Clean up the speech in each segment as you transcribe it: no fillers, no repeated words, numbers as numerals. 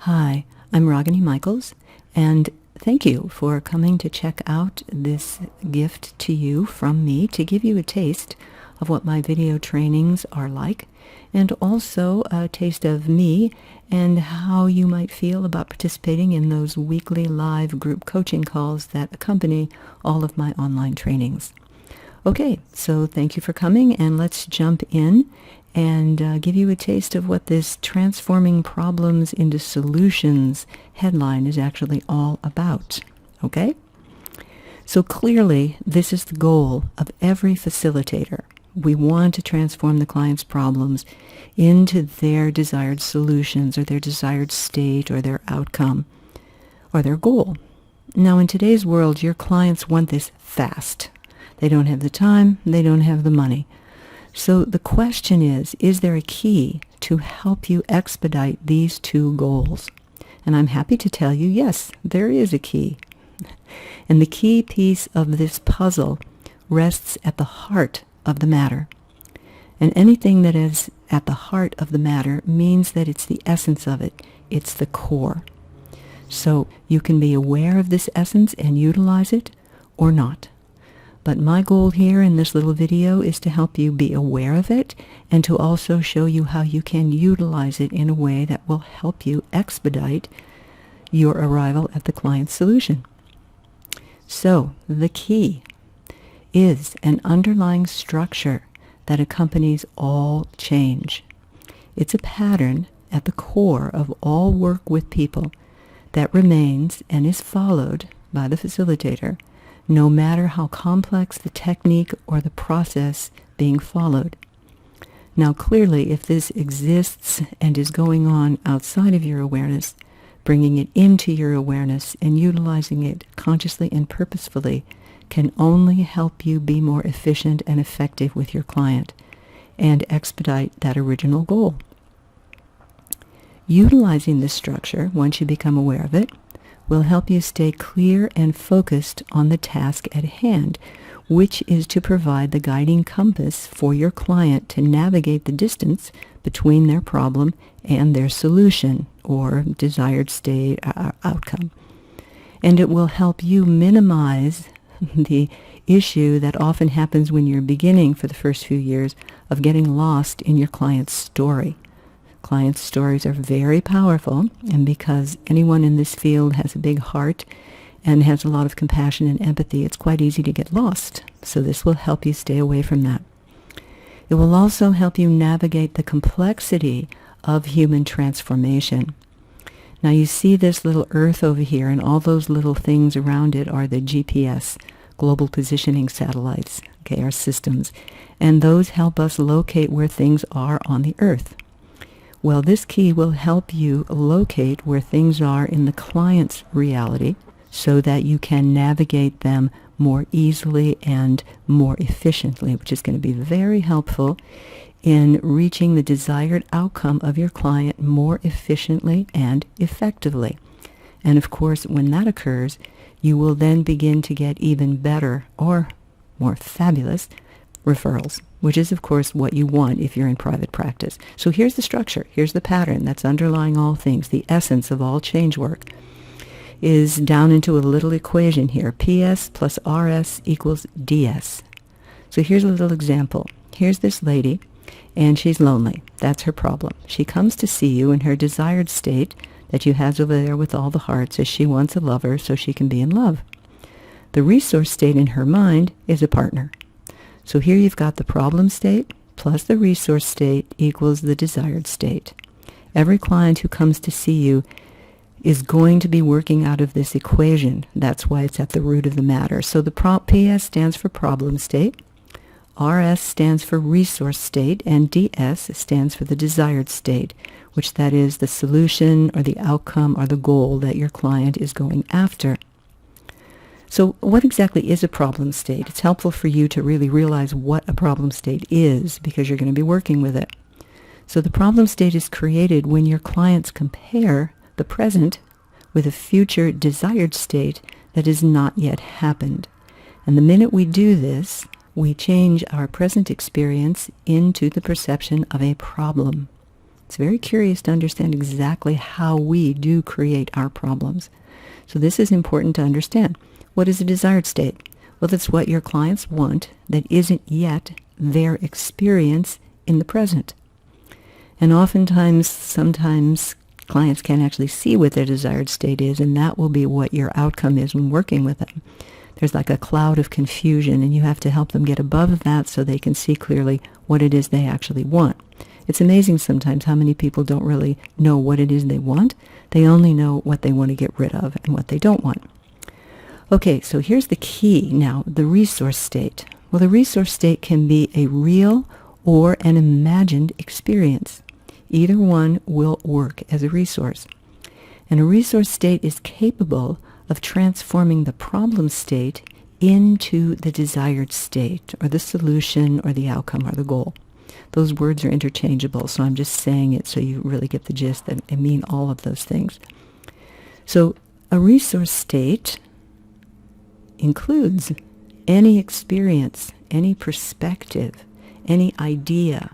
Hi, I'm Ragini Michaels, and thank you for coming to check out this gift to you from me to give you a taste of what my video trainings are like, and also a taste of me and how you might feel about participating in those weekly live group coaching calls that accompany all of my online trainings. Okay, so thank you for coming, and let's jump in and give you a taste of what this Transforming Problems into Solutions headline is actually all about. Okay? So clearly, this is the goal of every facilitator. We want to transform the client's problems into their desired solutions or their desired state or their outcome or their goal. Now, in today's world, your clients want this fast. They don't have the time, they don't have the money. So the question is there a key to help you expedite these two goals? And I'm happy to tell you, yes, there is a key. And the key piece of this puzzle rests at the heart of the matter. And anything that is at the heart of the matter means that it's the essence of it. It's the core. So you can be aware of this essence and utilize it or not. But my goal here in this little video is to help you be aware of it and to also show you how you can utilize it in a way that will help you expedite your arrival at the client's solution. So the key is an underlying structure that accompanies all change. It's a pattern at the core of all work with people that remains and is followed by the facilitator, no matter how complex the technique or the process being followed. Now, clearly, if this exists and is going on outside of your awareness, bringing it into your awareness and utilizing it consciously and purposefully can only help you be more efficient and effective with your client and expedite that original goal. Utilizing this structure, once you become aware of it, will help you stay clear and focused on the task at hand, which is to provide the guiding compass for your client to navigate the distance between their problem and their solution or desired state outcome. And it will help you minimize the issue that often happens when you're beginning for the first few years of getting lost in your client's story. Clients' stories are very powerful, and because anyone in this field has a big heart and has a lot of compassion and empathy, it's quite easy to get lost. So this will help you stay away from that. It will also help you navigate the complexity of human transformation. Now you see this little Earth over here, and all those little things around it are the GPS, Global Positioning Satellites, okay, our systems. And those help us locate where things are on the Earth. Well, this key will help you locate where things are in the client's reality so that you can navigate them more easily and more efficiently, which is going to be very helpful in reaching the desired outcome of your client more efficiently and effectively. And of course, when that occurs, you will then begin to get even better or more fabulous referrals, which is, of course, what you want if you're in private practice. So here's the structure. Here's the pattern that's underlying all things. The essence of all change work is down into a little equation here. PS plus RS equals DS. So here's a little example. Here's this lady, and she's lonely. That's her problem. She comes to see you in her desired state that you have over there with all the hearts, as she wants a lover so she can be in love. The resource state in her mind is a partner. So here you've got the problem state plus the resource state equals the desired state. Every client who comes to see you is going to be working out of this equation. That's why it's at the root of the matter. So the PS stands for problem state, RS stands for resource state, and DS stands for the desired state, which that is the solution or the outcome or the goal that your client is going after. So what exactly is a problem state? It's helpful for you to really realize what a problem state is because you're going to be working with it. So the problem state is created when your clients compare the present with a future desired state that has not yet happened. And the minute we do this, we change our present experience into the perception of a problem. It's very curious to understand exactly how we do create our problems. So this is important to understand. What is a desired state? Well, that's what your clients want that isn't yet their experience in the present. And oftentimes, sometimes clients can't actually see what their desired state is, and that will be what your outcome is when working with them. There's like a cloud of confusion, and you have to help them get above that so they can see clearly what it is they actually want. It's amazing sometimes how many people don't really know what it is they want. They only know what they want to get rid of and what they don't want. Okay, so here's the key now, the resource state. Well, the resource state can be a real or an imagined experience. Either one will work as a resource. And a resource state is capable of transforming the problem state into the desired state, or the solution, or the outcome, or the goal. Those words are interchangeable, so I'm just saying it so you really get the gist that I mean all of those things. So a resource state includes any experience, any perspective, any idea,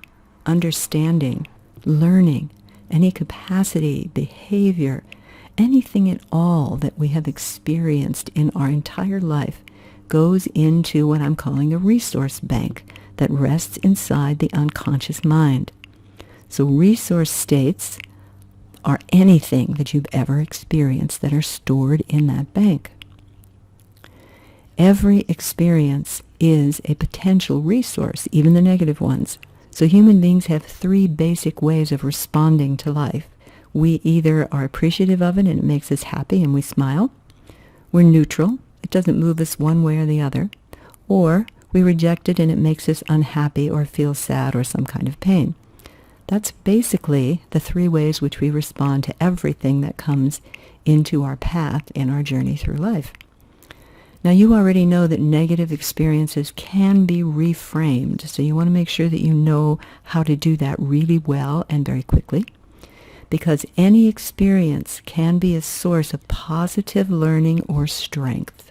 understanding, learning, any capacity, behavior, anything at all that we have experienced in our entire life goes into what I'm calling a resource bank that rests inside the unconscious mind. So resource states are anything that you've ever experienced that are stored in that bank. Every experience is a potential resource, even the negative ones. So human beings have three basic ways of responding to life. We either are appreciative of it and it makes us happy and we smile. We're neutral. It doesn't move us one way or the other. Or we reject it and it makes us unhappy or feel sad or some kind of pain. That's basically the three ways which we respond to everything that comes into our path in our journey through life. Now, you already know that negative experiences can be reframed, so you want to make sure that you know how to do that really well and very quickly, because any experience can be a source of positive learning or strength.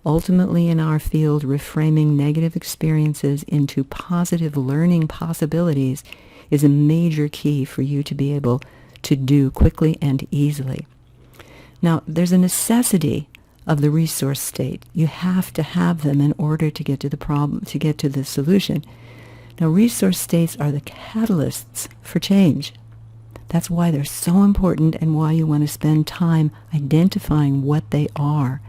Ultimately, in our field, reframing negative experiences into positive learning possibilities is a major key for you to be able to do quickly and easily. Now, there's a necessity of the resource state. You have to have them in order to get to the problem, to get to the solution. Now, resource states are the catalysts for change. That's why they're so important and why you want to spend time identifying what they are.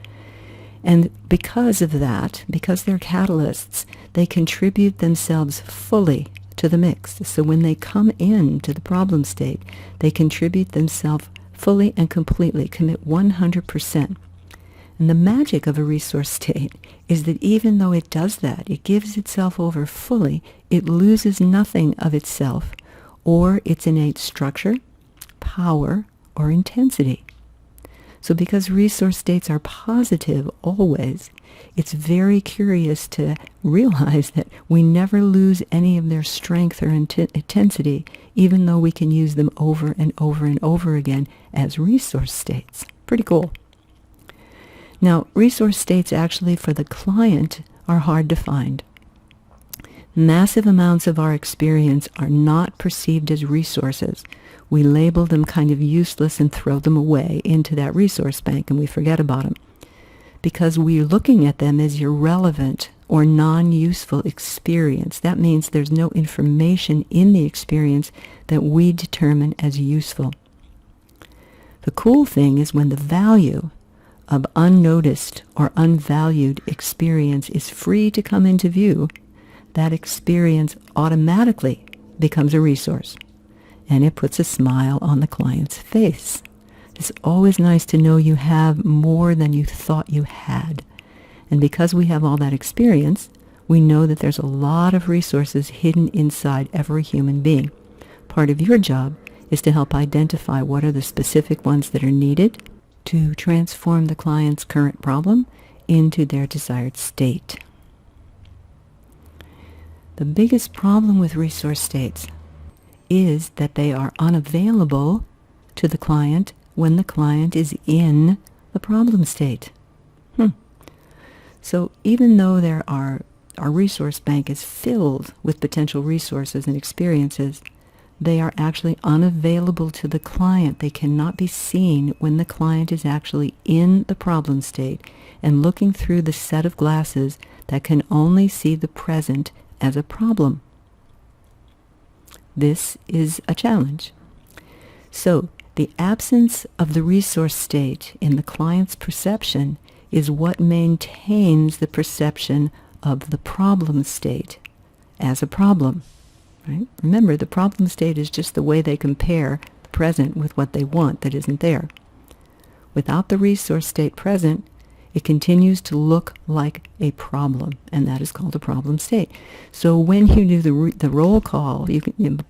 And because of that, because they're catalysts, they contribute themselves fully to the mix. So when they come into the problem state, they contribute themselves fully and completely, commit 100%. And the magic of a resource state is that even though it does that, it gives itself over fully, it loses nothing of itself or its innate structure, power, or intensity. So because resource states are positive always, it's very curious to realize that we never lose any of their strength or intensity, even though we can use them over and over and over again as resource states. Pretty cool. Now, resource states actually for the client are hard to find. Massive amounts of our experience are not perceived as resources. We label them kind of useless and throw them away into that resource bank and we forget about them because we're looking at them as irrelevant or non-useful experience. That means there's no information in the experience that we determine as useful. The cool thing is when the value of unnoticed or unvalued experience is free to come into view, that experience automatically becomes a resource, and it puts a smile on the client's face. It's always nice to know you have more than you thought you had. And because we have all that experience, we know that there's a lot of resources hidden inside every human being. Part of your job is to help identify what are the specific ones that are needed to transform the client's current problem into their desired state. The biggest problem with resource states is that they are unavailable to the client when the client is in the problem state. So even though our resource bank is filled with potential resources and experiences, they are actually unavailable to the client. They cannot be seen when the client is actually in the problem state and looking through the set of glasses that can only see the present as a problem. This is a challenge. So, the absence of the resource state in the client's perception is what maintains the perception of the problem state as a problem. Right? Remember, the problem state is just the way they compare the present with what they want that isn't there. Without the resource state present, it continues to look like a problem, and that is called a problem state. So when you do the roll call,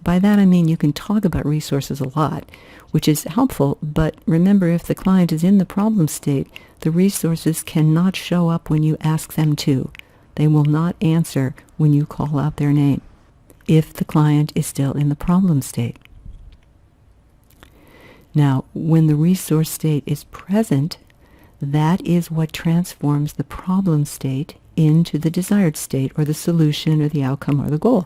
by that I mean you can talk about resources a lot, which is helpful, but remember, if the client is in the problem state, the resources cannot show up when you ask them to. They will not answer when you call out their name, if the client is still in the problem state. Now, when the resource state is present, that is what transforms the problem state into the desired state, or the solution, or the outcome, or the goal.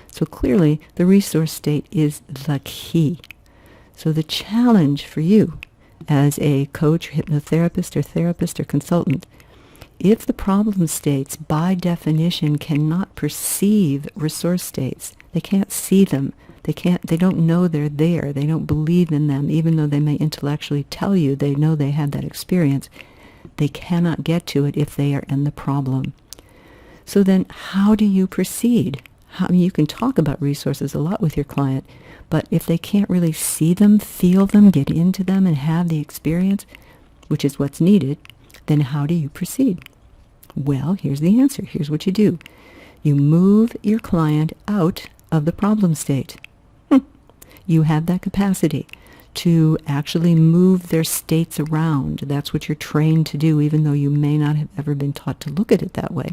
So clearly, the resource state is the key. So the challenge for you as a coach, hypnotherapist, or therapist, or consultant, if the problem states, by definition, cannot perceive resource states, they can't see them, they don't know they're there, they don't believe in them, even though they may intellectually tell you they know they had that experience, they cannot get to it if they are in the problem. So then how do you proceed? You can talk about resources a lot with your client, but if they can't really see them, feel them, get into them, and have the experience, which is what's needed, then how do you proceed? Well, here's the answer. Here's what you do. You move your client out of the problem state. You have that capacity to actually move their states around. That's what you're trained to do, even though you may not have ever been taught to look at it that way.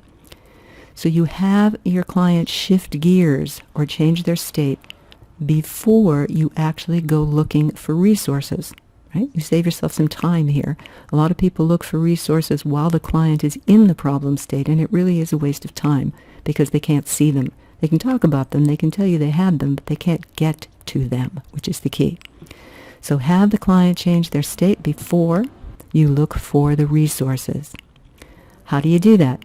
So you have your client shift gears or change their state before you actually go looking for resources. Right? You save yourself some time here. A lot of people look for resources while the client is in the problem state, and it really is a waste of time because they can't see them. They can talk about them, they can tell you they had them, but they can't get to them, which is the key. So have the client change their state before you look for the resources. How do you do that?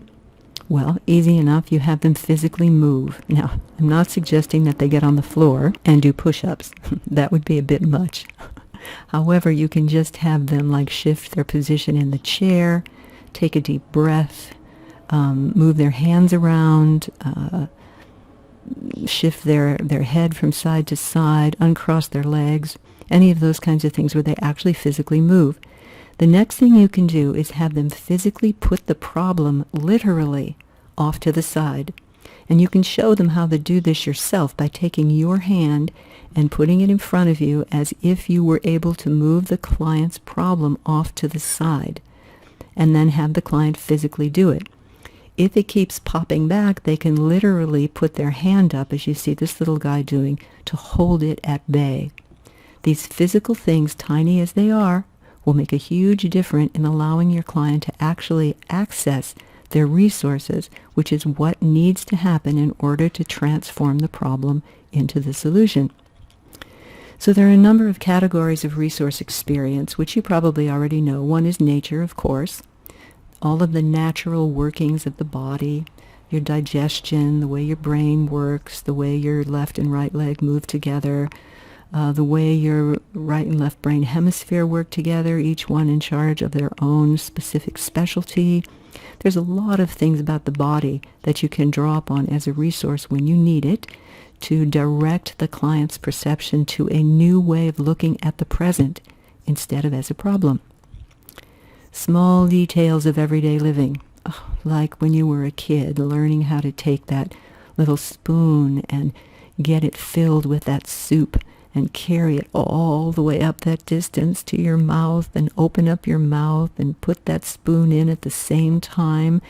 Well, easy enough. You have them physically move. Now, I'm not suggesting that they get on the floor and do push-ups. That would be a bit much. However, you can just have them shift their position in the chair, take a deep breath, move their hands around, shift their head from side to side, uncross their legs, any of those kinds of things where they actually physically move. The next thing you can do is have them physically put the problem literally off to the side. And you can show them how to do this yourself by taking your hand and putting it in front of you as if you were able to move the client's problem off to the side, and then have the client physically do it. If it keeps popping back, they can literally put their hand up, as you see this little guy doing, to hold it at bay. These physical things, tiny as they are, will make a huge difference in allowing your client to actually access their resources, which is what needs to happen in order to transform the problem into the solution. So there are a number of categories of resource experience, which you probably already know. One is nature, of course. All of the natural workings of the body, your digestion, the way your brain works, the way your left and right leg move together, the way your right and left brain hemisphere work together, each one in charge of their own specific specialty. There's a lot of things about the body that you can draw upon as a resource when you need it to direct the client's perception to a new way of looking at the present instead of as a problem. Small details of everyday living, like when you were a kid, learning how to take that little spoon and get it filled with that soup and carry it all the way up that distance to your mouth and open up your mouth and put that spoon in at the same time,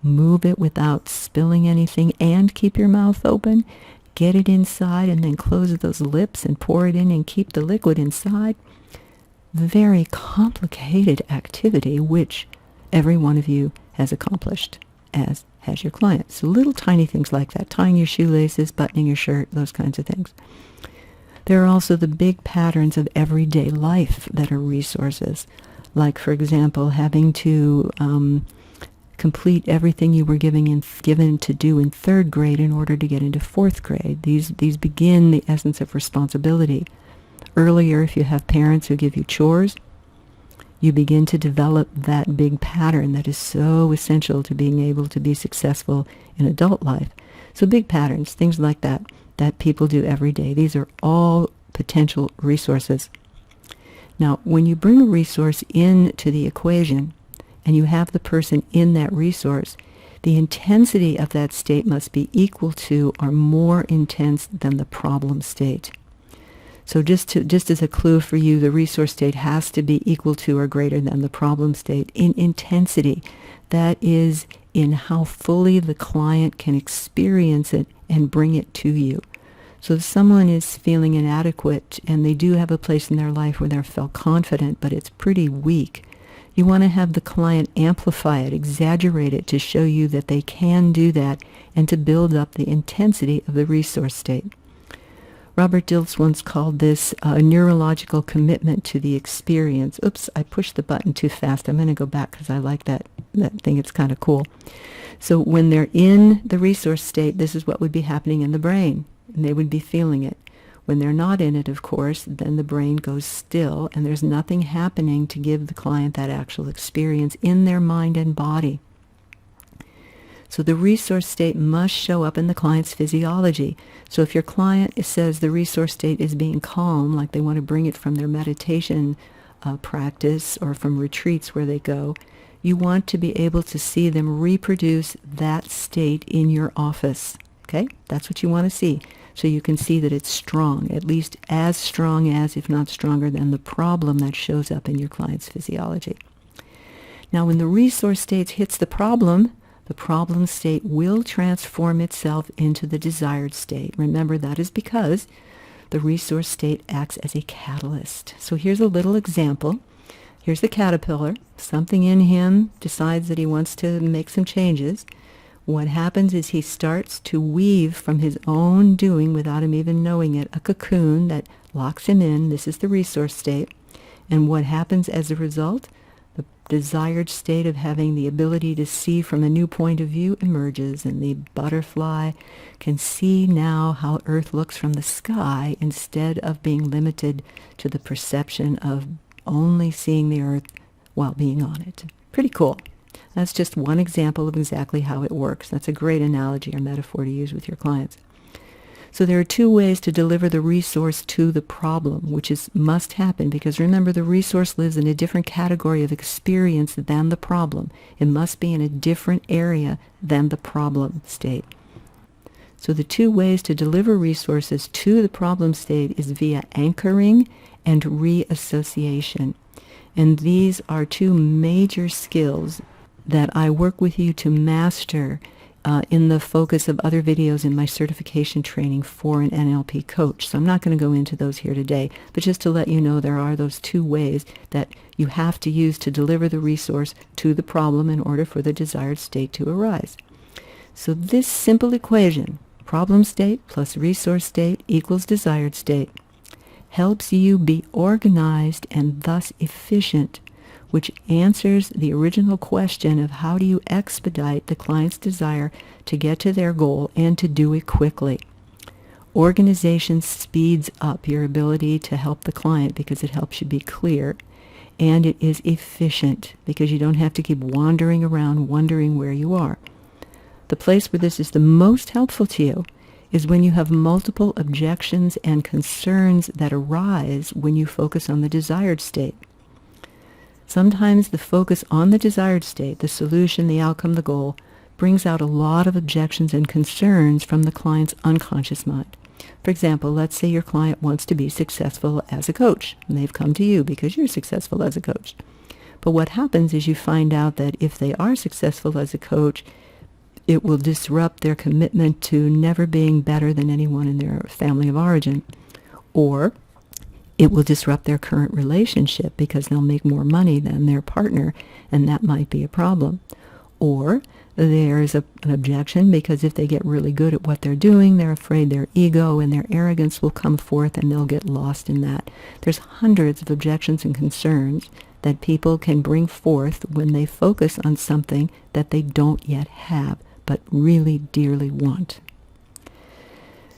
move it without spilling anything and keep your mouth open, get it inside and then close those lips and pour it in and keep the liquid inside. Very complicated activity which every one of you has accomplished, as has your client. So little tiny things like that, tying your shoelaces, buttoning your shirt, those kinds of things. There are also the big patterns of everyday life that are resources, like, for example, having to complete everything you were given to do in third grade in order to get into fourth grade. These begin the essence of responsibility. Earlier, if you have parents who give you chores, you begin to develop that big pattern that is so essential to being able to be successful in adult life. So big patterns, things like that people do every day. These are all potential resources. Now, when you bring a resource into the equation and you have the person in that resource, the intensity of that state must be equal to or more intense than the problem state. So just as a clue for you, the resource state has to be equal to or greater than the problem state in intensity. That is in how fully the client can experience it and bring it to you. So if someone is feeling inadequate and they do have a place in their life where they're felt confident, but it's pretty weak, you want to have the client amplify it, exaggerate it to show you that they can do that and to build up the intensity of the resource state. Robert Dilts once called this a neurological commitment to the experience. Oops, I pushed the button too fast. I'm going to go back because I like that thing. It's kind of cool. So when they're in the resource state, this is what would be happening in the brain, and they would be feeling it. When they're not in it, of course, then the brain goes still, and there's nothing happening to give the client that actual experience in their mind and body. So the resource state must show up in the client's physiology. So if your client says the resource state is being calm, like they want to bring it from their meditation practice or from retreats where they go, you want to be able to see them reproduce that state in your office. Okay? That's what you want to see. So you can see that it's strong, at least as strong as, if not stronger than, the problem that shows up in your client's physiology. Now, when the resource state hits the problem state will transform itself into the desired state. Remember, that is because the resource state acts as a catalyst. So here's a little example. Here's the caterpillar. Something in him decides that he wants to make some changes. What happens is he starts to weave from his own doing, without him even knowing it, a cocoon that locks him in. This is the resource state. And what happens as a result? The desired state of having the ability to see from a new point of view emerges, and the butterfly can see now how Earth looks from the sky instead of being limited to the perception of only seeing the Earth while being on it. Pretty cool. That's just one example of exactly how it works. That's a great analogy or metaphor to use with your clients. So there are two ways to deliver the resource to the problem, which must happen, because remember, the resource lives in a different category of experience than the problem. It must be in a different area than the problem state. So the two ways to deliver resources to the problem state is via anchoring and reassociation. And these are two major skills that I work with you to master in the focus of other videos in my certification training for an NLP coach. So I'm not going to go into those here today, but just to let you know, there are those two ways that you have to use to deliver the resource to the problem in order for the desired state to arise. So this simple equation, problem state plus resource state equals desired state, helps you be organized and thus efficient, which answers the original question of how do you expedite the client's desire to get to their goal and to do it quickly. Organization speeds up your ability to help the client because it helps you be clear, and it is efficient because you don't have to keep wandering around wondering where you are. The place where this is the most helpful to you is when you have multiple objections and concerns that arise when you focus on the desired state. Sometimes the focus on the desired state, the solution, the outcome, the goal, brings out a lot of objections and concerns from the client's unconscious mind. For example, let's say your client wants to be successful as a coach, and they've come to you because you're successful as a coach. But what happens is you find out that if they are successful as a coach, it will disrupt their commitment to never being better than anyone in their family of origin, or it will disrupt their current relationship because they'll make more money than their partner, and that might be a problem. Or There's an objection because if they get really good at what they're doing, they're afraid their ego and their arrogance will come forth and they'll get lost in that. There's hundreds of objections and concerns that people can bring forth when they focus on something that they don't yet have, but really dearly want.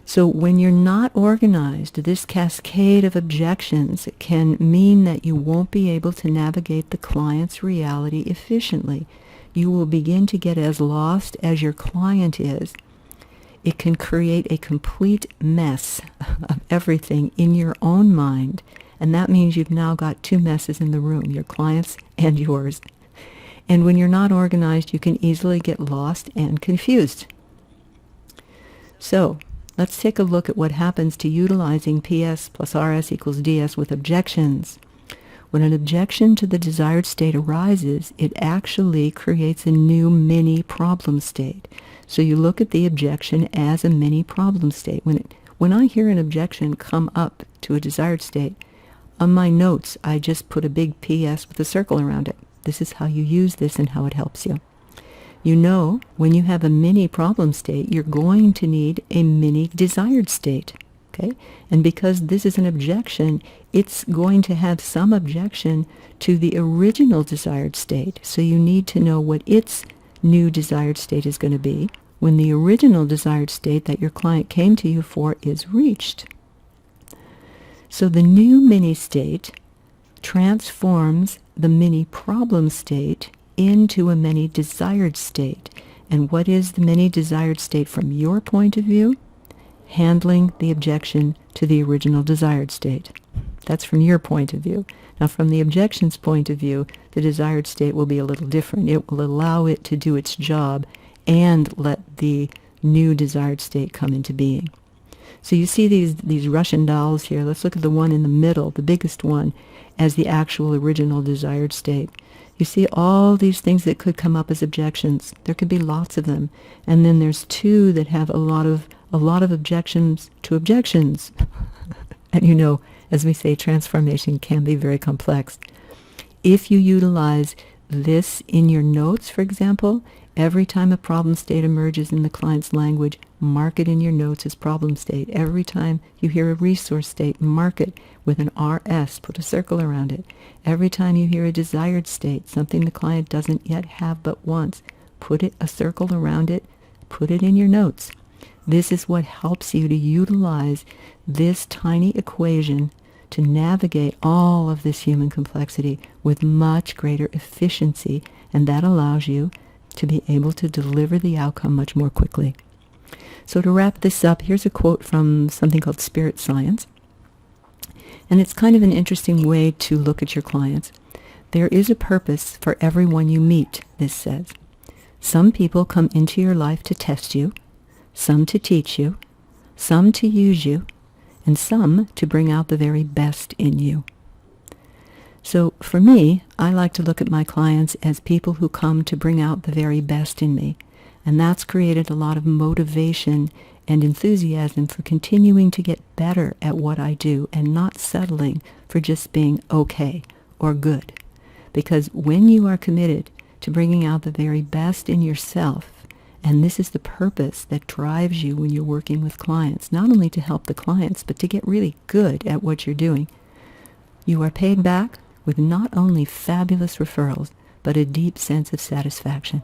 So when you're not organized, this cascade of objections can mean that you won't be able to navigate the client's reality efficiently. You will begin to get as lost as your client is. It can create a complete mess of everything in your own mind, and that means you've now got two messes in the room, your client's and yours. And when you're not organized, you can easily get lost and confused. So, let's take a look at what happens to utilizing PS plus RS equals DS with objections. When an objection to the desired state arises, it actually creates a new mini problem state. So you look at the objection as a mini problem state. When I hear an objection come up to a desired state, on my notes, I just put a big PS with a circle around it. This is how you use this and how it helps you. You know, when you have a mini problem state, you're going to need a mini desired state. Okay? And because this is an objection, it's going to have some objection to the original desired state. So you need to know what its new desired state is going to be when the original desired state that your client came to you for is reached. So the new mini state transforms the mini problem state into a mini desired state. And what is the mini desired state from your point of view? Handling the objection to the original desired state. That's from your point of view. Now, from the objection's point of view, the desired state will be a little different. It will allow it to do its job and let the new desired state come into being. So you see these Russian dolls here. Let's look at the one in the middle, the biggest one, as the actual original desired state. You see all these things that could come up as objections. There could be lots of them. And then there's two that have a lot of objections to objections. And you know, as we say, transformation can be very complex. If you utilize this in your notes, for example, every time a problem state emerges in the client's language, mark it in your notes as problem state. Every time you hear a resource state, mark it with an RS, put a circle around it. Every time you hear a desired state, something the client doesn't yet have but wants, put a circle around it, put it in your notes. This is what helps you to utilize this tiny equation to navigate all of this human complexity with much greater efficiency, and that allows you to be able to deliver the outcome much more quickly. So to wrap this up, here's a quote from something called Spirit Science, and it's kind of an interesting way to look at your clients. There is a purpose for everyone you meet, this says. Some people come into your life to test you, some to teach you, some to use you, and some to bring out the very best in you. So for me, I like to look at my clients as people who come to bring out the very best in me. And that's created a lot of motivation and enthusiasm for continuing to get better at what I do and not settling for just being okay or good. Because when you are committed to bringing out the very best in yourself, and this is the purpose that drives you when you're working with clients, not only to help the clients, but to get really good at what you're doing, you are paid back with not only fabulous referrals, but a deep sense of satisfaction.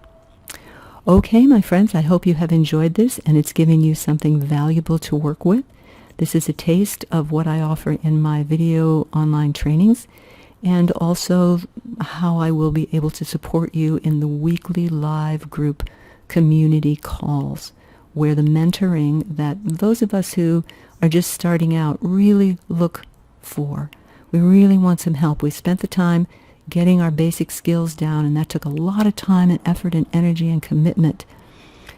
Okay, my friends, I hope you have enjoyed this and it's given you something valuable to work with. This is a taste of what I offer in my video online trainings and also how I will be able to support you in the weekly live group community calls, where the mentoring that those of us who are just starting out really look for. We really want some help. We spent the time getting our basic skills down, and that took a lot of time and effort and energy and commitment,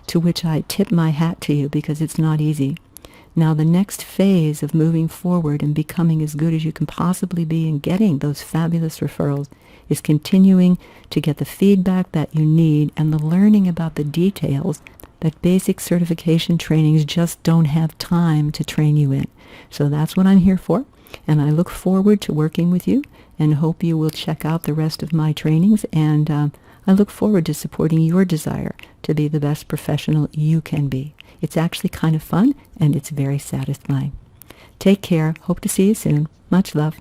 to which I tip my hat to you because it's not easy. Now the next phase of moving forward and becoming as good as you can possibly be and getting those fabulous referrals is continuing to get the feedback that you need and the learning about the details that basic certification trainings just don't have time to train you in. So that's what I'm here for, and I look forward to working with you and hope you will check out the rest of my trainings, and I look forward to supporting your desire to be the best professional you can be. It's actually kind of fun, and it's very satisfying. Take care. Hope to see you soon. Much love.